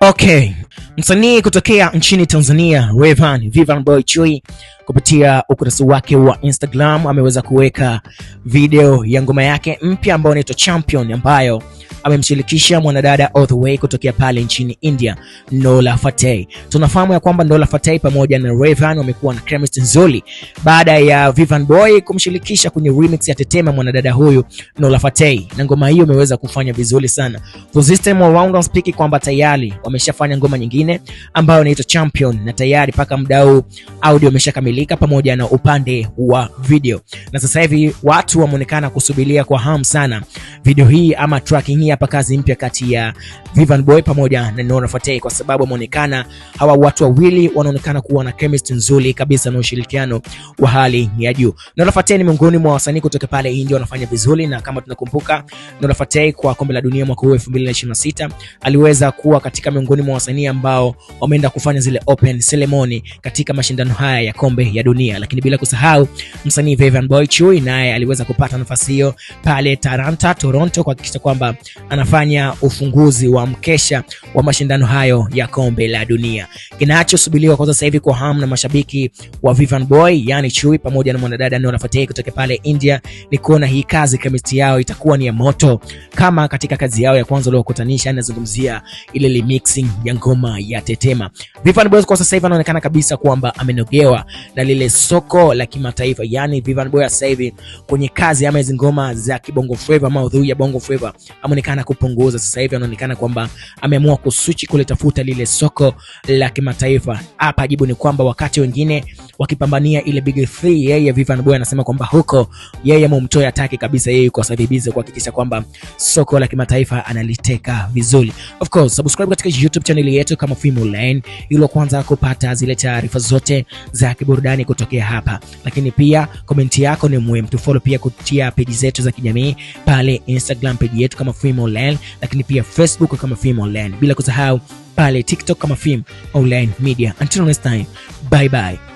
Okay, msanii kutokea nchini Tanzania Rayvanny Vivian Boy Chui kupitia ukurasa wake wa Instagram ameweza kuweka video ya ngoma yake mpya ambayo inaitwa Champion, ambayo amemshirikisha mwanadada all the way kutokea pale nchini India, Nola Fateh. Tunafahamu ya kwamba Nola Fateh pamoja na Rayvanny wamekuwa na chemistry nzuri baada ya Vivian Boy kumshirikisha kwenye remix ya Tetema mwanadada huyu Nola Fateh, na ngoma hiyo imeweza kufanya vizuri sana. For this time around I'm speaking kwamba tayari wameshafanya ngoma nyingine ambayo inaitwa Champion, na tayari paka mdau audio imeshakamilika pamoja na upande wa video, na sasa hivi watu wameonekana kusubiria kwa hamu sana video hii ama tracking hii hapa, kazi mpya kati ya Vivian Boy pamoja na Nola Fateh, kwa sababu wameonekana hawa watu wawili wanaonekana kuwa na chemistry nzuri kabisa na ushirikiano wa hali ya juu. Nola Fateh ni miongoni mwa wasanii kutoka pale India wanafanya vizuri, na kama tunakumbuka Nola Fateh kwa kombe la dunia mwaka huu 2026 aliweza kuwa katika miongoni mwa wasanii ambao wameenda kufanya zile open ceremony katika mashindano haya ya kombe ya dunia. Lakini bila kusahau msanii Vivian Boy Chui naye aliweza kupata nafasi hiyo pale Toronto kuhakikisha kwamba anafanya ufunguzi wa mkesha wa mashindano hayo ya kombe la dunia. Kinachosubiriwa kwa sasa hivi kwa hamu na mashabiki wa Vivian Boy yani Chui pamoja na mwanadada Nola Fateh kutoka pale India ni kuona hii kazi chemistry yao itakuwa ni ya moto kama katika kazi yao ya kwanza waliokutanisha, anazungumzia ile remixing ya ngoma ya Tetema. Vivian Boy kwa sasa hivi anaonekana kabisa kwamba amenogewa na lile soko la kimataifa, yani Vivian Boy sasa hivi kwenye kazi ama hizo ngoma za kibongo flava ama udhui ya bongo flava ameonekana kupunguza. Sasa hivi anaonekana kwamba ameamua kuswitch kule tafuta lile soko la kimataifa. Hapa jibu ni kwamba wakati wengine wakipambania ile big 3, yeye Vivian Boy anasema kwamba huko yeye mumtoe ataki kabisa, yeye yuko sababizi kuhakikisha kwamba soko la kimataifa analiteka vizuri. Of course, subscribe katika YouTube channel yetu kama Fimo Online ili kwanza kupata zile taarifa zote za kiburudani kutokea hapa. Lakini pia comment yako ni muhimu. Tufollow pia kupitia page zetu za kijamii pale Instagram page yetu kama Fimo Online, lakini pia Facebook kama Fimo Online, bila kusahau pale TikTok kama Fimo Online Media. Until next time, bye bye.